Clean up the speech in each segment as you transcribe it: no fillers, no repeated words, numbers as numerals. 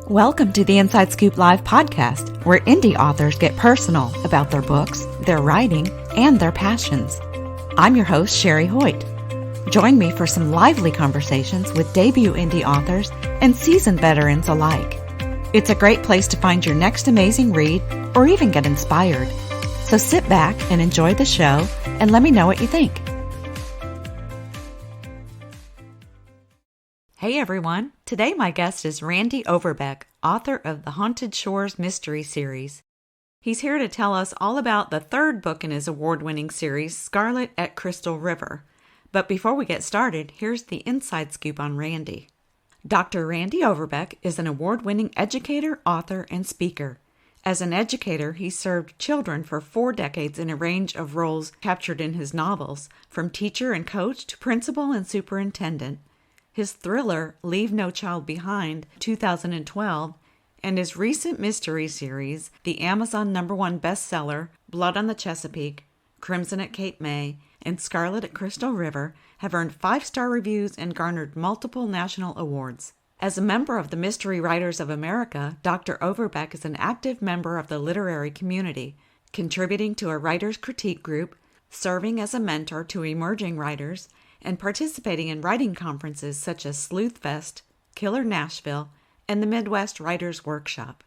Welcome to the Inside Scoop Live podcast, where indie authors get personal about their books, their writing, and their passions. I'm your host, Sherry Hoyt. Join me for some lively conversations with debut indie authors and seasoned veterans alike. It's a great place to find your next amazing read or even get inspired. So sit back and enjoy the show and let me know what you think. Hey everyone, today my guest is Randy Overbeck, author of the Haunted Shores Mystery Series. He's here to tell us all about the third book in his award-winning series, Scarlet at Crystal River. But before we get started, here's the inside scoop on Randy. Dr. Randy Overbeck is an award-winning educator, author, and speaker. As an educator, he served children for 4 decades in a range of roles captured in his novels, from teacher and coach to principal and superintendent. His thriller, Leave No Child Behind, 2012, and his recent mystery series, the Amazon #1 bestseller, Blood on the Chesapeake, Crimson at Cape May, and Scarlet at Crystal River, have earned 5-star reviews and garnered multiple national awards. As a member of the Mystery Writers of America, Dr. Overbeck is an active member of the literary community, contributing to a writer's critique group, serving as a mentor to emerging writers, and participating in writing conferences such as Sleuth Fest, Killer Nashville, and the Midwest Writers Workshop.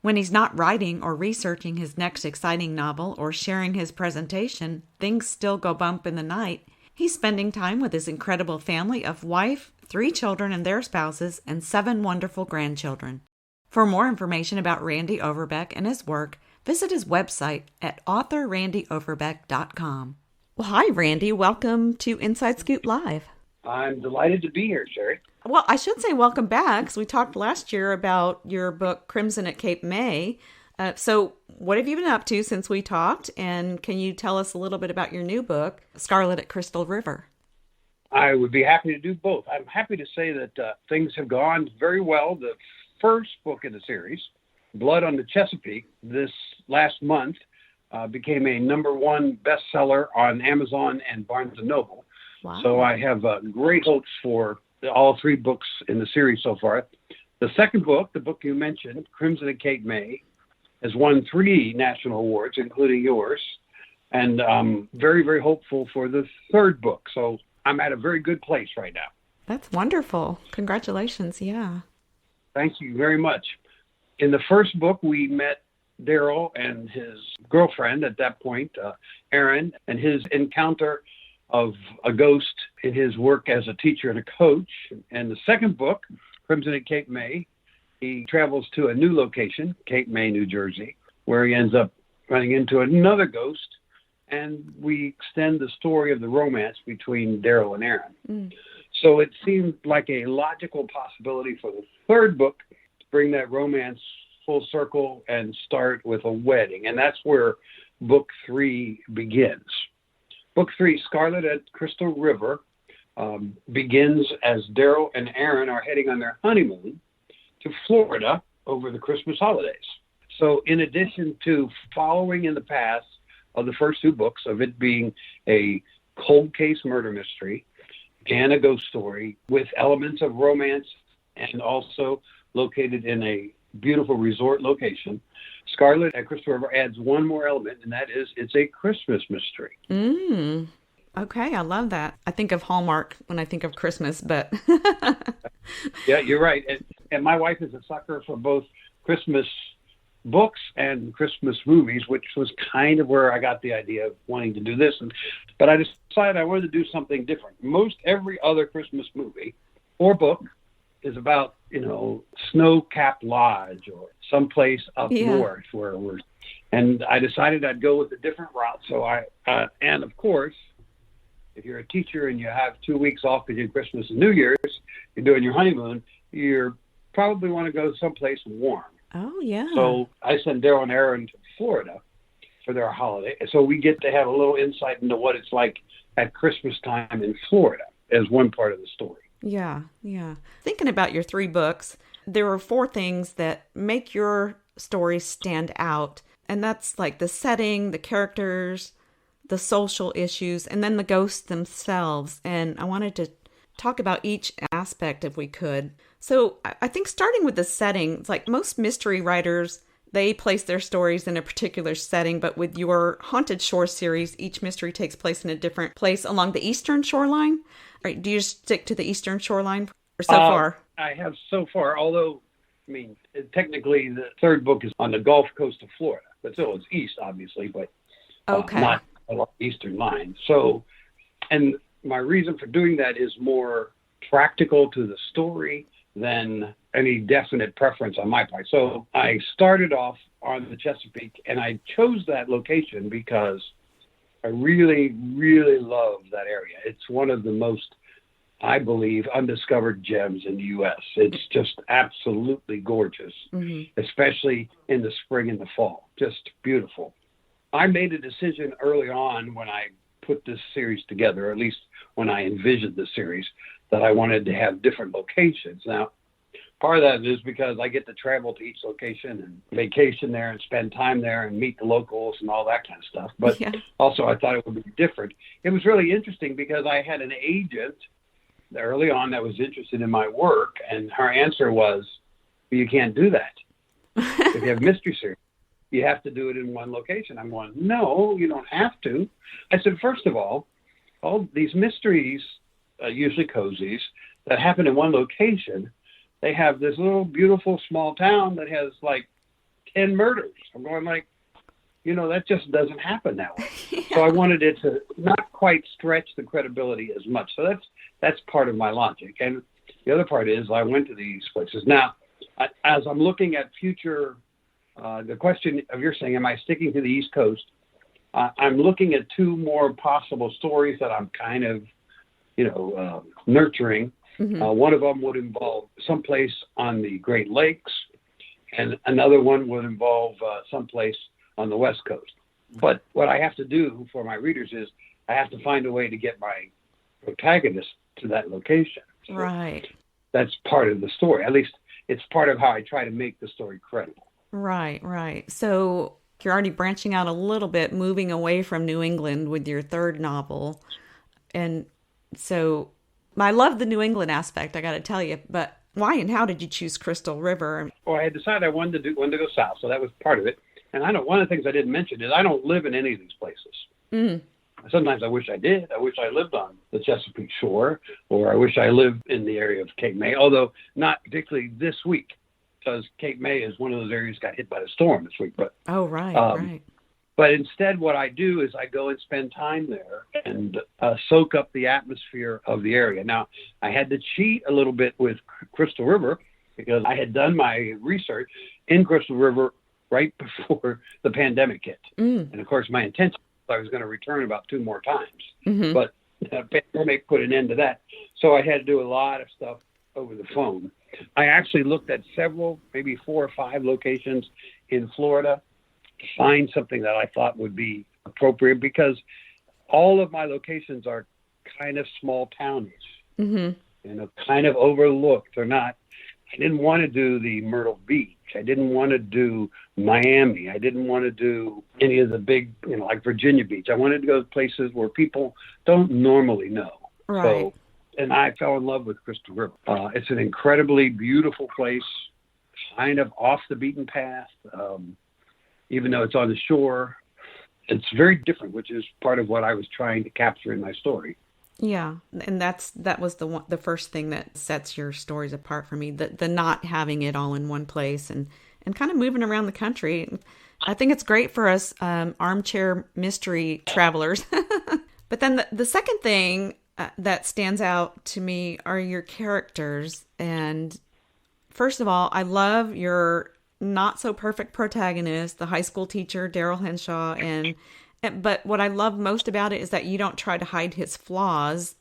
When he's not writing or researching his next exciting novel or sharing his presentation, things still go bump in the night. He's spending time with his incredible family of wife, 3 children and their spouses, and 7 wonderful grandchildren. For more information about Randy Overbeck and his work, visit his website at authorrandyoverbeck.com. Well, hi, Randy. Welcome to Inside Scoop Live. I'm delighted to be here, Sherry. Well, I should say welcome back, because we talked last year about your book, Crimson at Cape May. So what have you been up to since we talked? And can you tell us a little bit about your new book, Scarlet at Crystal River? I would be happy to do both. I'm happy to say that things have gone very well. The first book in the series, Blood on the Chesapeake, this last month, became a #1 bestseller on Amazon and Barnes & Noble. Wow. So I have great hopes for all 3 books in the series so far. The second book, the book you mentioned, Crimson at Cape May, has won 3 national awards, including yours. And very, very hopeful for the third book. So I'm at a very good place right now. That's wonderful. Congratulations. Yeah. Thank you very much. In the first book, we met Daryl and his girlfriend at that point, Aaron, and his encounter of a ghost in his work as a teacher and a coach. And the second book, Crimson at Cape May, he travels to a new location, Cape May, New Jersey, where he ends up running into another ghost. And we extend the story of the romance between Daryl and Aaron. So it seemed like a logical possibility for the third book to bring that romance full circle and start with a wedding. And that's where book 3 begins. Book 3, Scarlet at Crystal River, begins as Daryl and Aaron are heading on their honeymoon to Florida over the Christmas holidays. So in addition to following in the path of the first 2 books, of it being a cold case murder mystery and a ghost story with elements of romance and also located in a beautiful resort location, Scarlet at Crystal River adds one more element, and that is it's a Christmas mystery. Okay, I love that. I think of Hallmark when I think of Christmas, but... Yeah, you're right. And my wife is a sucker for both Christmas books and Christmas movies, which was kind of where I got the idea of wanting to do this. But I decided I wanted to do something different. Most every other Christmas movie or book is about, snow-capped lodge or someplace up north where we're, and I decided I'd go with a different route. So and of course, if you're a teacher and you have 2 weeks off between Christmas and New Year's, you're doing your honeymoon, you probably want to go someplace warm. Oh, yeah. So I sent Daryl and Aaron to Florida for their holiday. So we get to have a little insight into what it's like at Christmas time in Florida as one part of the story. Yeah. Thinking about your 3 books, there are 4 things that make your story stand out. And that's like the setting, the characters, the social issues, and then the ghosts themselves. And I wanted to talk about each aspect if we could. So I think starting with the setting, it's like most mystery writers, they place their stories in a particular setting, but with your Haunted Shore series, each mystery takes place in a different place along the eastern shoreline. Right, do you stick to the eastern shoreline or so far? I have so far, although, I mean, technically the third book is on the Gulf Coast of Florida, but still it's east, obviously, but Okay. not along the eastern line. So, and my reason for doing that is more practical to the story than any definite preference on my part. So I started off on the Chesapeake, and I chose that location because I really, really love that area. It's one of the most, I believe, undiscovered gems in the U.S. It's just absolutely gorgeous, especially in the spring and the fall. Just beautiful. I made a decision early on when I put this series together, or at least when I envisioned the series, that I wanted to have different locations. Now, part of that is because I get to travel to each location and vacation there and spend time there and meet the locals and all that kind of stuff. But also I thought it would be different. It was really interesting because I had an agent early on that was interested in my work, and her answer was, well, you can't do that. If you have mystery series, you have to do it in one location. I'm going, no, you don't have to. I said, first of all these mysteries, usually cozies, that happen in one location, they have this little beautiful small town that has like 10 murders. I'm going like, that just doesn't happen that way. So I wanted it to not quite stretch the credibility as much. So that's part of my logic. And the other part is I went to these places. Now, as I'm looking at future, the question of you're saying, am I sticking to the East Coast? I'm looking at two more possible stories that I'm kind of, nurturing. One of them would involve someplace on the Great Lakes, and another one would involve someplace on the West Coast. But what I have to do for my readers is I have to find a way to get my protagonist to that location. So right. That's part of the story. At least it's part of how I try to make the story credible. Right, right. So you're already branching out a little bit, moving away from New England with your third novel. And so I love the New England aspect, I got to tell you, but why and how did you choose Crystal River? Well, I had decided I wanted to go south, so that was part of it. And one of the things I didn't mention is I don't live in any of these places. Sometimes I wish I did. I wish I lived on the Chesapeake Shore, or I wish I lived in the area of Cape May, although not particularly this week, because Cape May is one of those areas that got hit by the storm this week. But right. But instead, what I do is I go and spend time there and soak up the atmosphere of the area. Now, I had to cheat a little bit with Crystal River because I had done my research in Crystal River right before the pandemic hit. And of course, my intention was I was going to return about 2 more times. But the pandemic put an end to that. So I had to do a lot of stuff over the phone. I actually looked at several, maybe 4 or 5 locations in Florida to find something that I thought would be appropriate, because all of my locations are kind of small townish, kind of overlooked. They're not. I didn't want to do the Myrtle Beach. I didn't want to do Miami. I didn't want to do any of the big, like Virginia Beach. I wanted to go to places where people don't normally know. Right. So, and I fell in love with Crystal River. It's an incredibly beautiful place, kind of off the beaten path. Even though it's on the shore, it's very different, which is part of what I was trying to capture in my story. Yeah, and that was the first thing that sets your stories apart for me, the not having it all in one place and kind of moving around the country. I think it's great for us armchair mystery travelers. But then the second thing that stands out to me are your characters. And first of all, I love your not so perfect protagonist, the high school teacher, Daryl Henshaw. But what I love most about it is that you don't try to hide his flaws.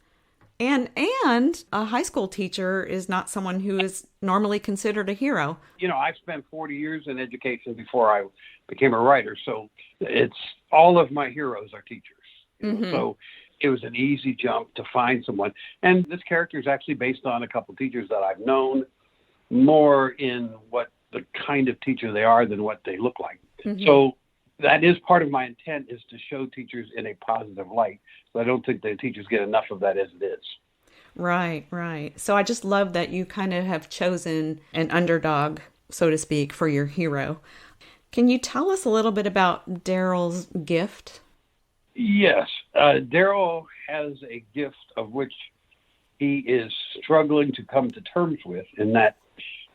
And a high school teacher is not someone who is normally considered a hero. I spent 40 years in education before I became a writer. So it's all of my heroes are teachers. So it was an easy jump to find someone. And this character is actually based on a couple of teachers that I've known, more in what the kind of teacher they are than what they look like. So that is part of my intent, is to show teachers in a positive light. So I don't think the teachers get enough of that as it is. Right, right. So I just love that you kind of have chosen an underdog, so to speak, for your hero. Can you tell us a little bit about Daryl's gift? Yes, Daryl has a gift of which he is struggling to come to terms with, in that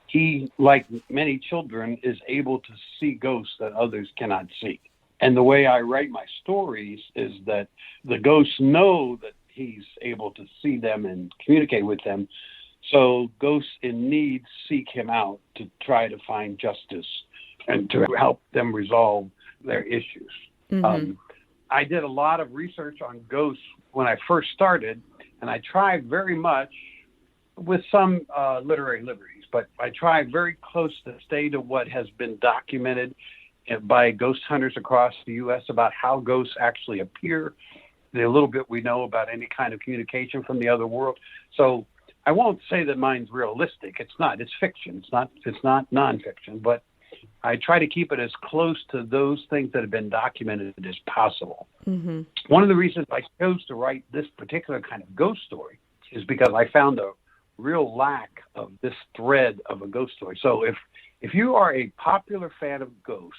he, like many children, is able to see ghosts that others cannot see. And the way I write my stories is that the ghosts know that he's able to see them and communicate with them. So ghosts in need seek him out to try to find justice and to help them resolve their issues. Mm-hmm. I did a lot of research on ghosts when I first started, and I tried very much, with some literary liberties, but I tried very close to stay to what has been documented by ghost hunters across the U.S. about how ghosts actually appear, the little bit we know about any kind of communication from the other world. So I won't say that mine's realistic. It's not. It's fiction. It's not nonfiction, but I try to keep it as close to those things that have been documented as possible. Mm-hmm. One of the reasons I chose to write this particular kind of ghost story is because I found a real lack of this thread of a ghost story. So if you are a popular fan of ghosts,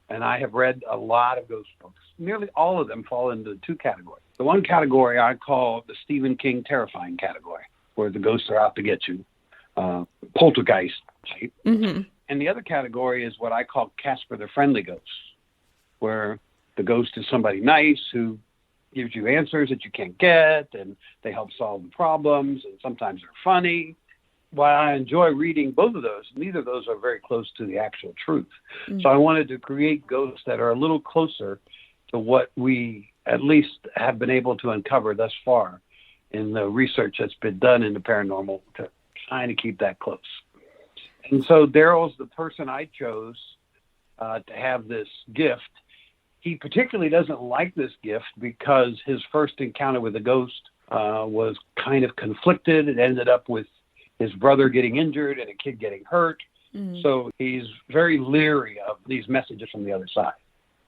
and I have read a lot of ghost books, nearly all of them fall into two categories. The one category I call the Stephen King terrifying category, where the ghosts are out to get you, poltergeist type. Mm-hmm. And the other category is what I call Casper the Friendly Ghost, where the ghost is somebody nice who gives you answers that you can't get, and they help solve the problems, and sometimes they're funny. While I enjoy reading both of those, neither of those are very close to the actual truth. Mm-hmm. So I wanted to create ghosts that are a little closer to what we at least have been able to uncover thus far in the research that's been done in the paranormal, to trying to keep that close. And so Daryl's the person I chose to have this gift. He particularly doesn't like this gift because his first encounter with a ghost was kind of conflicted. It ended up with his brother getting injured and a kid getting hurt. Mm-hmm. So he's very leery of these messages from the other side.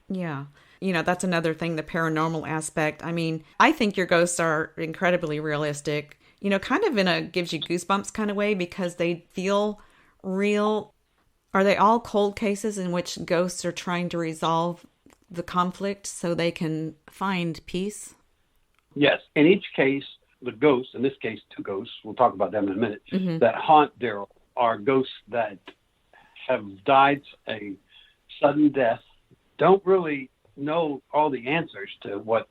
Yeah. That's another thing, the paranormal aspect. I mean, I think your ghosts are incredibly realistic, kind of in a gives you goosebumps kind of way, because they feel real. Are they all cold cases in which ghosts are trying to resolve the conflict so they can find peace? Yes. In each case, the ghosts, in this case, two ghosts, we'll talk about them in a minute, mm-hmm. that haunt Daryl are ghosts that have died a sudden death, don't really know all the answers to what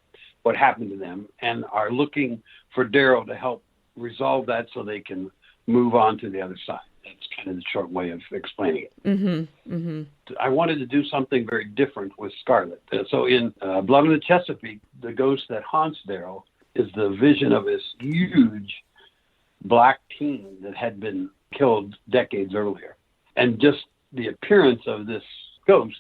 happened to them, and are looking for Daryl to help resolve that so they can move on to the other side. That's kind of the short way of explaining it. Mm-hmm. Mm-hmm. I wanted to do something very different with Scarlet. So in Blood on the Chesapeake, the ghost that haunts Daryl is the vision of this huge black teen that had been killed decades earlier. And just the appearance of this ghost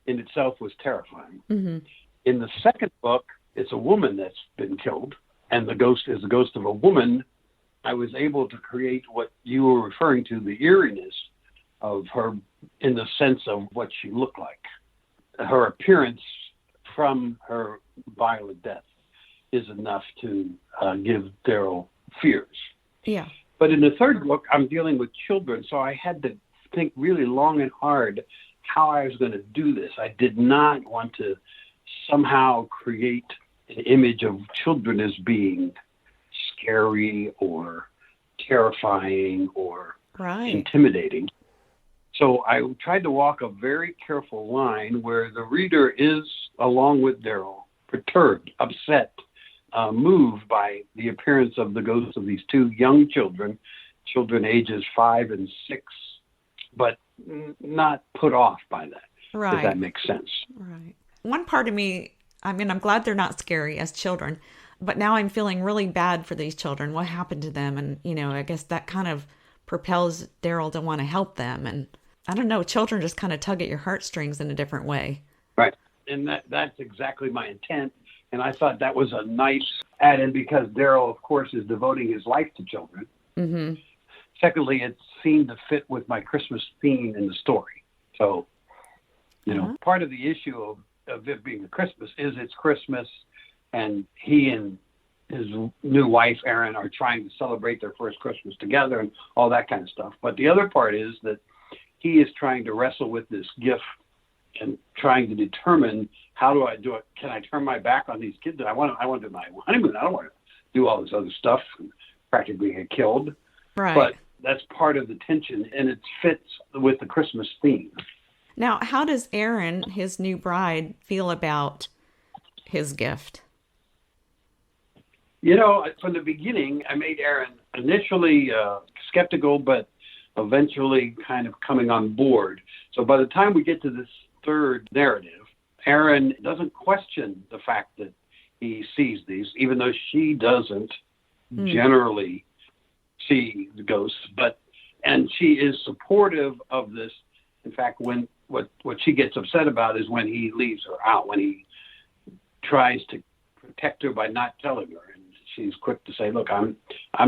in itself was terrifying. Mm-hmm. In the second book, it's a woman that's been killed, and the ghost is the ghost of a woman. I was able to create what you were referring to, the eeriness of her, in the sense of what she looked like. Her appearance from her violent death is enough to give Daryl fears. Yeah. But in the third book, I'm dealing with children, so I had to think really long and hard how I was going to do this. I did not want to somehow create an image of children as being scary or terrifying or intimidating. So I tried to walk a very careful line where the reader is, along with Daryl, perturbed, upset, moved by the appearance of the ghosts of these two young children ages 5 and 6, but not put off by that, if that makes sense. Right. One part of me, I mean, I'm glad they're not scary as children, but now I'm feeling really bad for these children. What happened to them? And, I guess that kind of propels Daryl to want to help them. And I don't know, children just kind of tug at your heartstrings in a different way. Right. And that's exactly my intent. And I thought that was a nice add-in because Daryl, of course, is devoting his life to children. Mm-hmm. Secondly, it seemed to fit with my Christmas theme in the story. So, part of the issue of it being a Christmas is it's Christmas, and he and his new wife, Erin, are trying to celebrate their first Christmas together and all that kind of stuff. But the other part is that he is trying to wrestle with this gift and trying to determine, how do I do it? Can I turn my back on these kids? I want to do my honeymoon. I don't want to do all this other stuff and practically get killed. Right. But that's part of the tension, and it fits with the Christmas theme. Now, how does Erin, his new bride, feel about his gift? You know, from the beginning, I made Erin initially skeptical, but eventually kind of coming on board. So by the time we get to this third narrative, Erin doesn't question the fact that he sees these, even though she doesn't generally see the ghosts. And she is supportive of this. In fact, what she gets upset about is when he leaves her out, when he tries to protect her by not telling her. And she's quick to say, look, I'm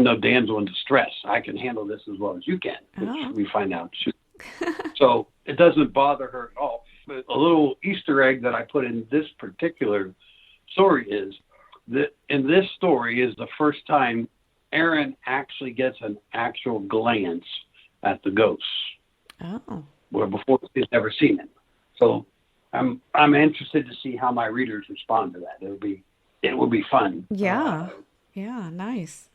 no damsel in distress. I can handle this as well as you can, which we find out. So it doesn't bother her at all. But a little Easter egg that I put in this particular story is that in this story is the first time Erin actually gets an actual glance at the ghosts. Oh. Where before she's never seen it. So I'm interested to see how my readers respond to that. It will be fun. Yeah. Yeah, nice.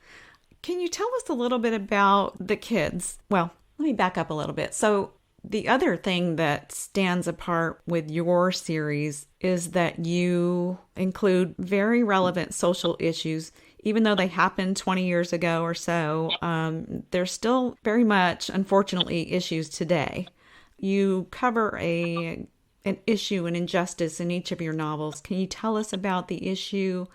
Can you tell us a little bit about the kids? Well, let me back up a little bit. So the other thing that stands apart with your series is that you include very relevant social issues. Even though they happened 20 years ago or so, there's still very much, unfortunately, issues today. You cover an issue, an injustice in each of your novels. Can you tell us about the issue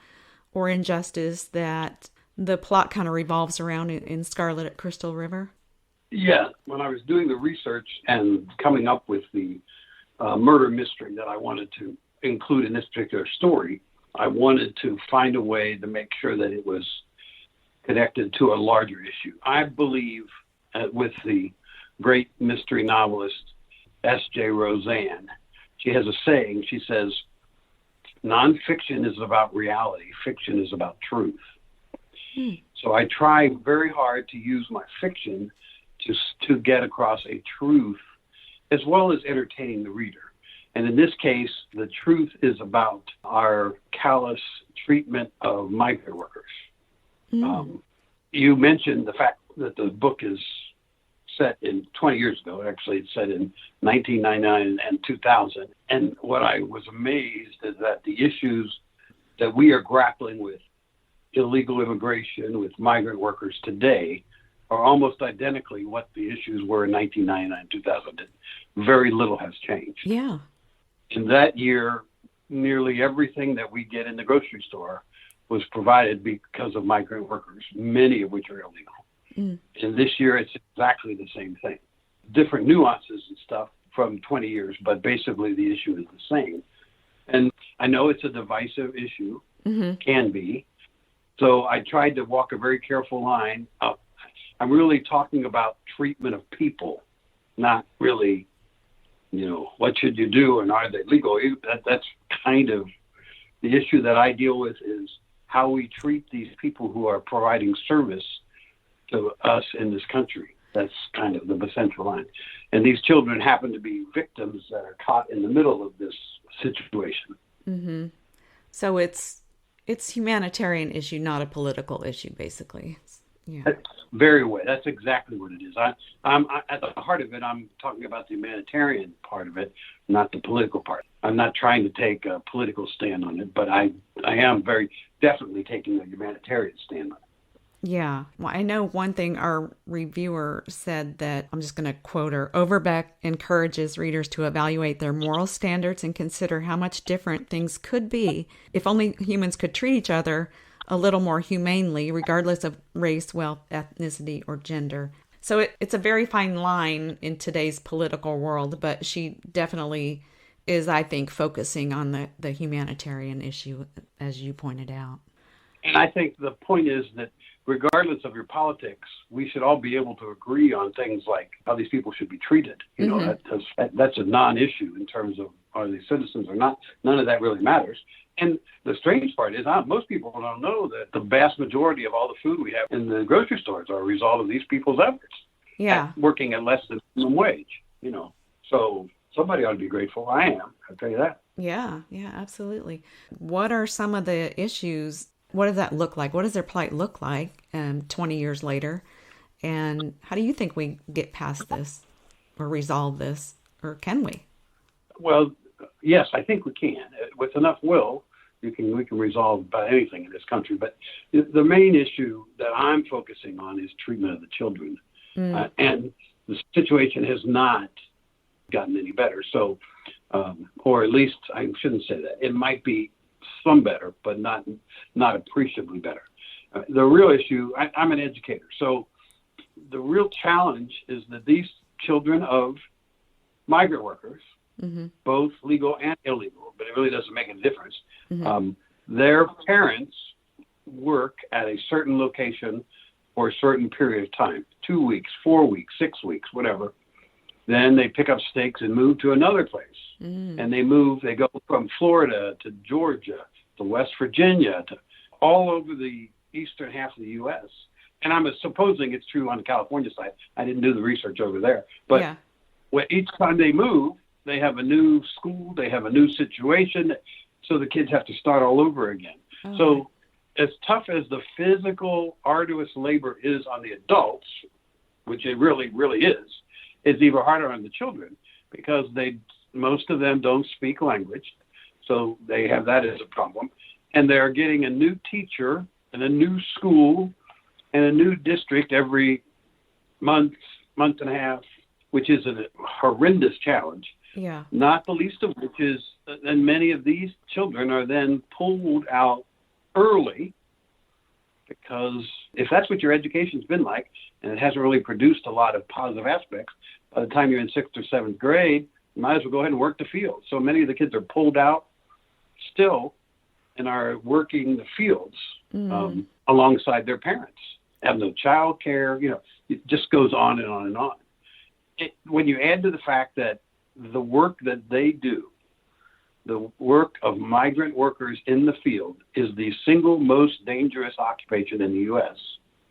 or injustice that the plot kind of revolves around in Scarlet at Crystal River? Yeah. When I was doing the research and coming up with the murder mystery that I wanted to include in this particular story, I wanted to find a way to make sure that it was connected to a larger issue. I believe with the great mystery novelist S.J. Roseanne, she has a saying. She says, nonfiction is about reality. Fiction is about truth. So I try very hard to use my fiction to get across a truth as well as entertaining the reader. And in this case, the truth is about our callous treatment of migrant workers. You mentioned the fact that the book is set in 20 years ago. Actually, it's set in 1999 and 2000. And what I was amazed is that the issues that we are grappling with, illegal immigration, with migrant workers today, are almost identically what the issues were in 1999 and 2000. Very little has changed. Yeah. In that year, nearly everything that we get in the grocery store was provided because of migrant workers, many of which are illegal. And this year, it's exactly the same thing. Different nuances and stuff from 20 years, but basically the issue is the same. And I know it's a divisive issue, can be. So I tried to walk a very careful line. I'm really talking about treatment of people, not really, what should you do and are they legal? That's kind of the issue that I deal with, is how we treat these people who are providing service to us in this country. That's kind of the central line. And these children happen to be victims that are caught in the middle of this situation. So it's humanitarian issue, not a political issue, basically. Yeah. That's exactly what it is. I'm at the heart of it, I'm talking about the humanitarian part of it, not the political part. I'm not trying to take a political stand on it, but I am very definitely taking a humanitarian stand on it. Yeah. Well, I know one thing our reviewer said, that I'm just going to quote her: Overbeck encourages readers to evaluate their moral standards and consider how much different things could be if only humans could treat each other a little more humanely, regardless of race, wealth, ethnicity, or gender. So it's a very fine line in today's political world, but she definitely is, I think, focusing on the humanitarian issue, as you pointed out. And I think the point is that regardless of your politics, we should all be able to agree on things like how these people should be treated. You know, that's a non-issue in terms of are they citizens or not. None of that really matters. And the strange part is most people don't know that the vast majority of all the food we have in the grocery stores are a result of these people's efforts. Yeah. Working at less than minimum wage, you know. So somebody ought to be grateful. I am. I'll tell you that. Yeah, absolutely. What are some of the issues? What does that look like? What does their plight look like 20 years later? And how do you think we get past this or resolve this? Or can we? Well, yes, I think we can. With enough will, we can resolve about anything in this country. But the main issue that I'm focusing on is treatment of the children. And the situation has not gotten any better. So, or at least I shouldn't say that. It might be some better, but not appreciably better. The real issue, I'm an educator. So the real challenge is that these children of migrant workers, both legal and illegal, but it really doesn't make a difference. Their parents work at a certain location for a certain period of time, 2 weeks, 4 weeks, 6 weeks, whatever. Then they pick up stakes and move to another place. And they go from Florida to Georgia to West Virginia to all over the eastern half of the U.S. And I'm supposing it's true on the California side. I didn't do the research over there. But each time they move, they have a new school, they have a new situation. So the kids have to start all over again. So as tough as the physical, arduous labor is on the adults, which it really, really is, it's even harder on the children because most of them don't speak language. So they have that as a problem. And they're getting a new teacher and a new school and a new district every month and a half, which is a horrendous challenge. Yeah. Not the least of which is, and many of these children are then pulled out early because if that's what your education's been like, and it hasn't really produced a lot of positive aspects, by the time you're in 6th or 7th grade, you might as well go ahead and work the field. So many of the kids are pulled out still and are working the fields alongside their parents, have no child care. You know, it just goes on and on and on. When you add to the fact that the work that they do, the work of migrant workers in the field, is the single most dangerous occupation in the U.S.,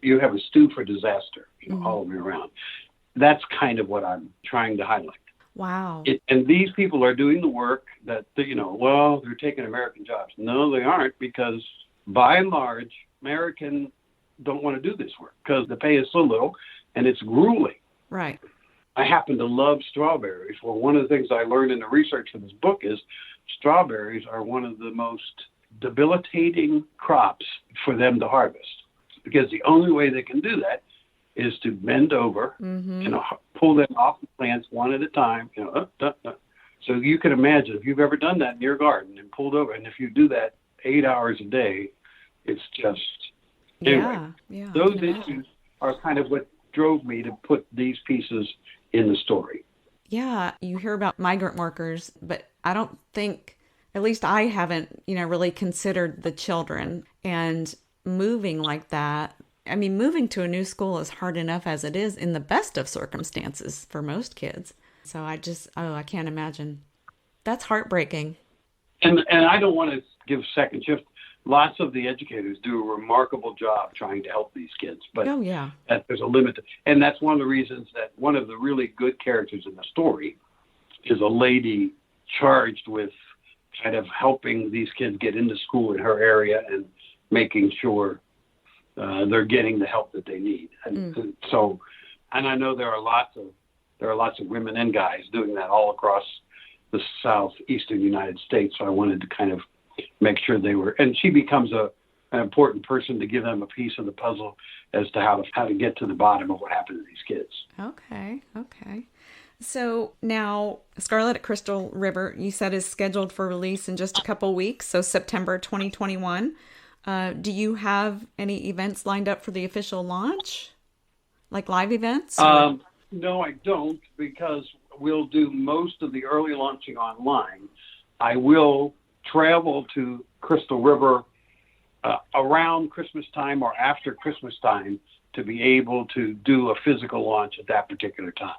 you have a stew for disaster all the way around. That's kind of what I'm trying to highlight. Wow. And these people are doing the work that, they're taking American jobs. No, they aren't, because by and large, Americans don't want to do this work because the pay is so little and it's grueling. Right. I happen to love strawberries. Well, one of the things I learned in the research for this book is strawberries are one of the most debilitating crops for them to harvest, because the only way they can do that is to bend over, pull them off the plants one at a time, So you can imagine if you've ever done that in your garden and pulled over, and if you do that 8 hours a day, it's just, anyway. Yeah, those issues are kind of what drove me to put these pieces in the story. Yeah, you hear about migrant workers, but I don't think, at least I haven't, really considered the children. And moving like that, I mean, moving to a new school is hard enough as it is in the best of circumstances for most kids. So I can't imagine. That's heartbreaking. And I don't want to give second shift. Lots of the educators do a remarkable job trying to help these kids, but there's a limit. And that's one of the reasons that one of the really good characters in the story is a lady charged with kind of helping these kids get into school in her area and making sure they're getting the help that they need. And so, and I know there are lots of women and guys doing that all across the southeastern United States. So I wanted to kind of make sure they were, and she becomes an important person to give them a piece of the puzzle as to how to get to the bottom of what happened to these kids. Okay. So now Scarlet at Crystal River, you said, is scheduled for release in just a couple weeks. So September 2021. Do you have any events lined up for the official launch? Like live events? No, I don't, because we'll do most of the early launching online. I will travel to Crystal River around Christmas time or after Christmas time to be able to do a physical launch at that particular time,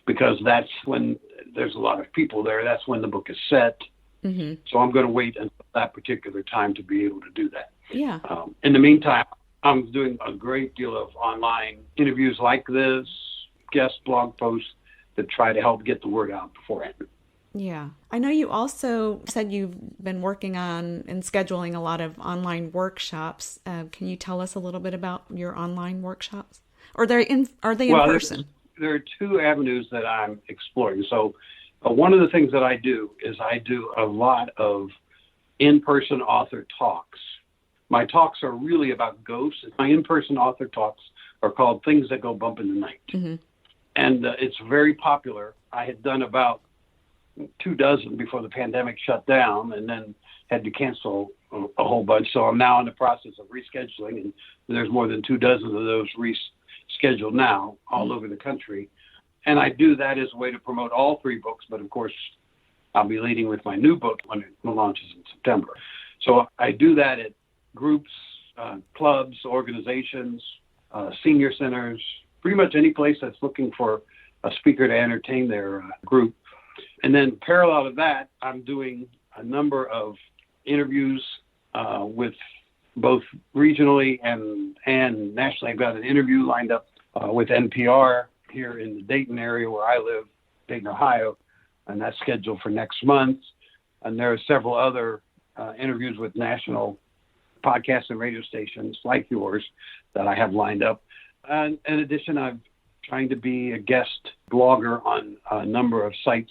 because that's when there's a lot of people there. That's when the book is set. Mm-hmm. So I'm going to wait until that particular time to be able to do that. Yeah. In the meantime, I'm doing a great deal of online interviews like this, guest blog posts that try to help get the word out beforehand. Yeah. I know you also said you've been working on and scheduling a lot of online workshops. Can you tell us a little bit about your online workshops? Are they in person? There are two avenues that I'm exploring. So one of the things that I do is I do a lot of in-person author talks. My talks are really about ghosts. My in-person author talks are called Things That Go Bump in the Night. Mm-hmm. And it's very popular. I had done about 24 before the pandemic shut down, and then had to cancel a whole bunch. So I'm now in the process of rescheduling, and there's more than 24 of those rescheduled now all over the country. And I do that as a way to promote all three books, but of course I'll be leading with my new book when it launches in September. So I do that at groups, clubs, organizations, senior centers, pretty much any place that's looking for a speaker to entertain their group. And then parallel to that, I'm doing a number of interviews with both regionally and nationally. I've got an interview lined up with NPR here in the Dayton area where I live, Dayton, Ohio, and that's scheduled for next month. And there are several other interviews with national podcasts and radio stations like yours that I have lined up. And in addition, I'm trying to be a guest blogger on a number of sites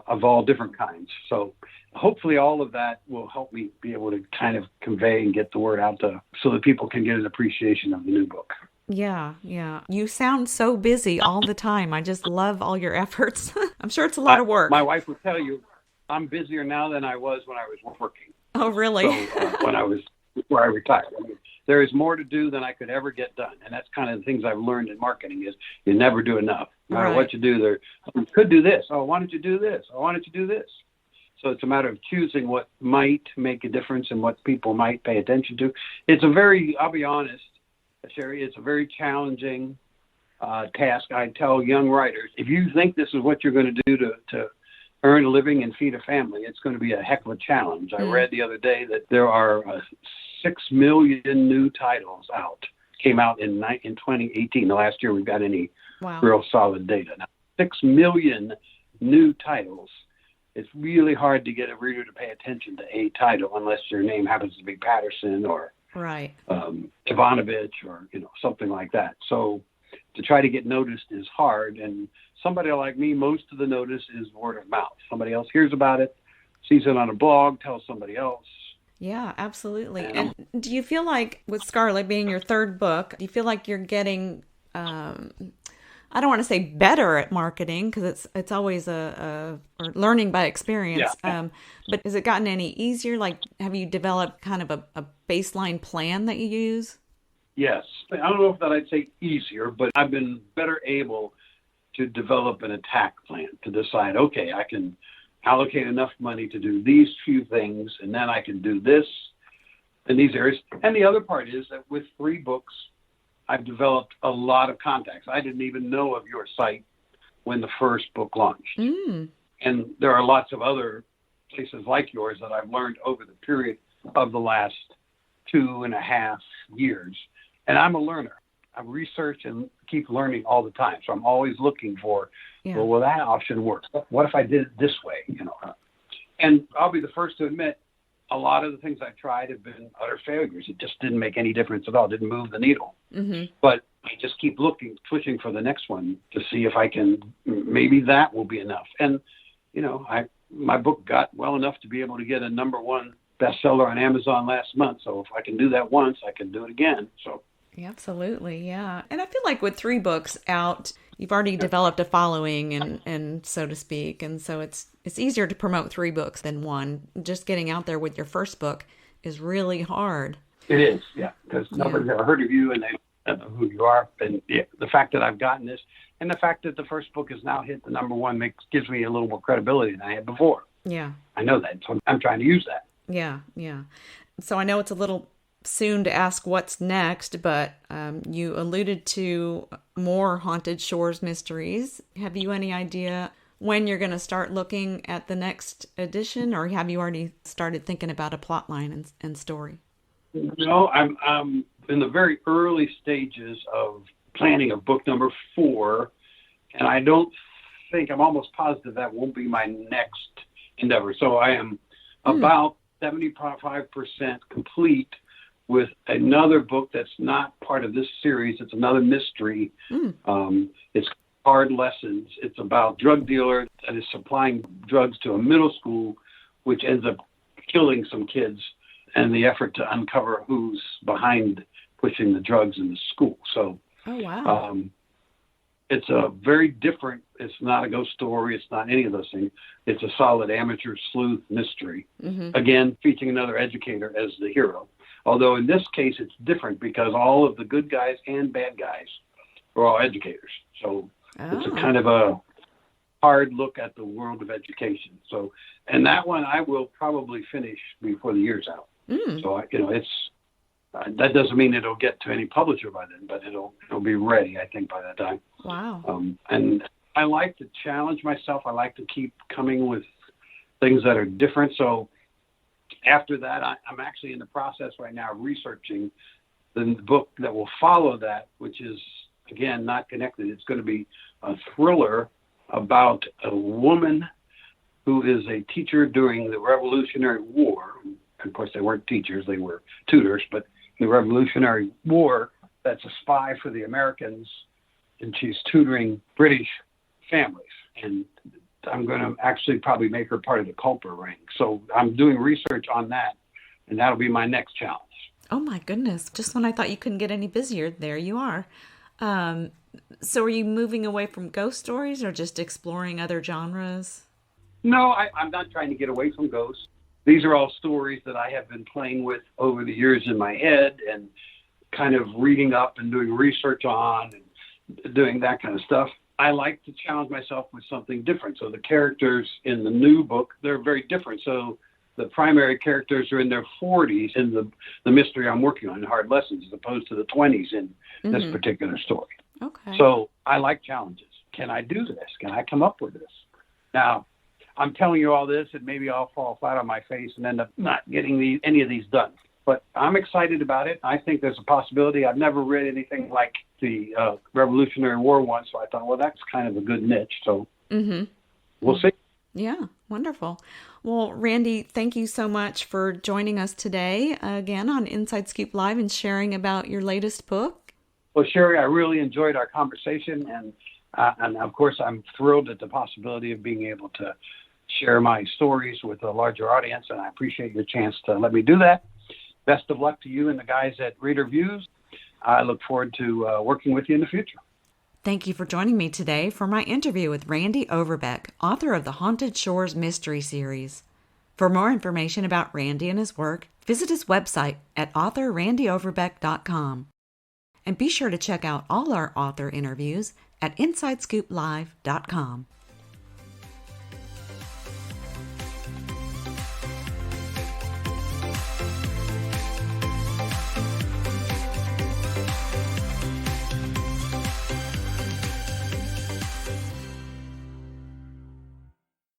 of all different kinds. So hopefully all of that will help me be able to kind of convey and get the word out so that people can get an appreciation of the new book. Yeah, yeah. You sound so busy all the time. I just love all your efforts. I'm sure it's a lot of work. My wife would tell you I'm busier now than I was when I was working. Oh, really? So before I retired. I mean, there is more to do than I could ever get done. And that's kind of the things I've learned in marketing is you never do enough. No matter what you do, you could do this. Oh, why don't you do this? Oh, why don't you do this? So it's a matter of choosing what might make a difference and what people might pay attention to. I'll be honest, Sherry, it's a very challenging task. I tell young writers, if you think this is what you're going to do to earn a living and feed a family, it's going to be a heck of a challenge. I read the other day that there are 6 million new titles came out in 2018, the last year we've got any real solid data. Now, 6 million new titles. It's really hard to get a reader to pay attention to a title unless your name happens to be Patterson or Ivanovich or something like that. So to try to get noticed is hard, and somebody like me, most of the notice is word of mouth. Somebody else hears about it, sees it on a blog, tells somebody else. Yeah, absolutely. And do you feel like with Scarlet being your third book, do you feel like you're getting, I don't want to say better at marketing because it's always or learning by experience. Yeah. But has it gotten any easier? Like, have you developed kind of a baseline plan that you use? Yes. I don't know if that I'd say easier, but I've been better able to develop an attack plan to decide, okay, I can allocate enough money to do these few things, and then I can do this in these areas. And the other part is that with 3 books, I've developed a lot of contacts. I didn't even know of your site when the first book launched. Mm. And there are lots of other places like yours that I've learned over the period of the last 2.5 years. And I'm a learner. I research and keep learning all the time. So I'm always looking for, well, will that option work? What if I did it this way? And I'll be the first to admit, a lot of the things I've tried have been utter failures. It just didn't make any difference at all. It didn't move the needle. Mm-hmm. But I just keep pushing for the next one to see if I can, maybe that will be enough. And, my book got well enough to be able to get a #1 bestseller on Amazon last month. So if I can do that once, I can do it again. So. Absolutely, yeah. And I feel like with 3 books out, you've already developed a following and so to speak. And so it's easier to promote 3 books than 1. Just getting out there with your first book is really hard. It is, yeah, because nobody's ever heard of you and they don't know who you are. And the fact that I've gotten this and the fact that the first book has now hit the #1 gives me a little more credibility than I had before. Yeah. I know that, so I'm trying to use that. Yeah, yeah. So I know it's a little soon to ask what's next, but you alluded to more Haunted Shores mysteries. Have you any idea when you're going to start looking at the next edition, or have you already started thinking about a plot line and story? No, I'm in the very early stages of planning of book number 4, and I don't think, I'm almost positive that won't be my next endeavor. So I am about 75% complete with another book that's not part of this series. It's another mystery. It's Hard Lessons. It's about a drug dealer that is supplying drugs to a middle school, which ends up killing some kids, and the effort to uncover who's behind pushing the drugs in the school. So, it's a very different, it's not a ghost story. It's not any of those things. It's a solid amateur sleuth mystery. Again, featuring another educator as the hero. Although in this case, it's different because all of the good guys and bad guys are all educators. So it's a kind of a hard look at the world of education. So, and that one I will probably finish before the year's out. So, it's, that doesn't mean it'll get to any publisher by then, but it'll be ready, I think, by that time. Wow. And I like to challenge myself. I like to keep coming with things that are different. So after that, I'm actually in the process right now of researching the book that will follow that, which is, again, not connected. It's going to be a thriller about a woman who is a teacher during the Revolutionary War. Of course, they weren't teachers, they were tutors, but in the Revolutionary War, that's a spy for the Americans, and she's tutoring British families. And I'm going to actually probably make her part of the culper ring. So I'm doing research on that, and that'll be my next challenge. Oh my goodness. Just when I thought you couldn't get any busier, there you are. So are you moving away from ghost stories or just exploring other genres? No, I'm not trying to get away from ghosts. These are all stories that I have been playing with over the years in my head and kind of reading up and doing research on and doing that kind of stuff. I like to challenge myself with something different. So the characters in the new book, they're very different. So the primary characters are in their 40s in the mystery I'm working on, Hard Lessons, as opposed to the 20s in this particular story. Okay. So I like challenges. Can I do this? Can I come up with this? Now, I'm telling you all this, and maybe I'll fall flat on my face and end up not getting any of these done. But I'm excited about it. I think there's a possibility. I've never read anything like the Revolutionary War one, so I thought, well, that's kind of a good niche. So we'll see. Yeah, wonderful. Well, Randy, thank you so much for joining us today again on Inside Scoop Live and sharing about your latest book. Well, Sherry, I really enjoyed our conversation, and of course, I'm thrilled at the possibility of being able to share my stories with a larger audience, and I appreciate your chance to let me do that. Best of luck to you and the guys at Reader Views. I look forward to working with you in the future. Thank you for joining me today for my interview with Randy Overbeck, author of the Haunted Shores Mystery Series. For more information about Randy and his work, visit his website at authorrandyoverbeck.com. And be sure to check out all our author interviews at InsideScoopLive.com.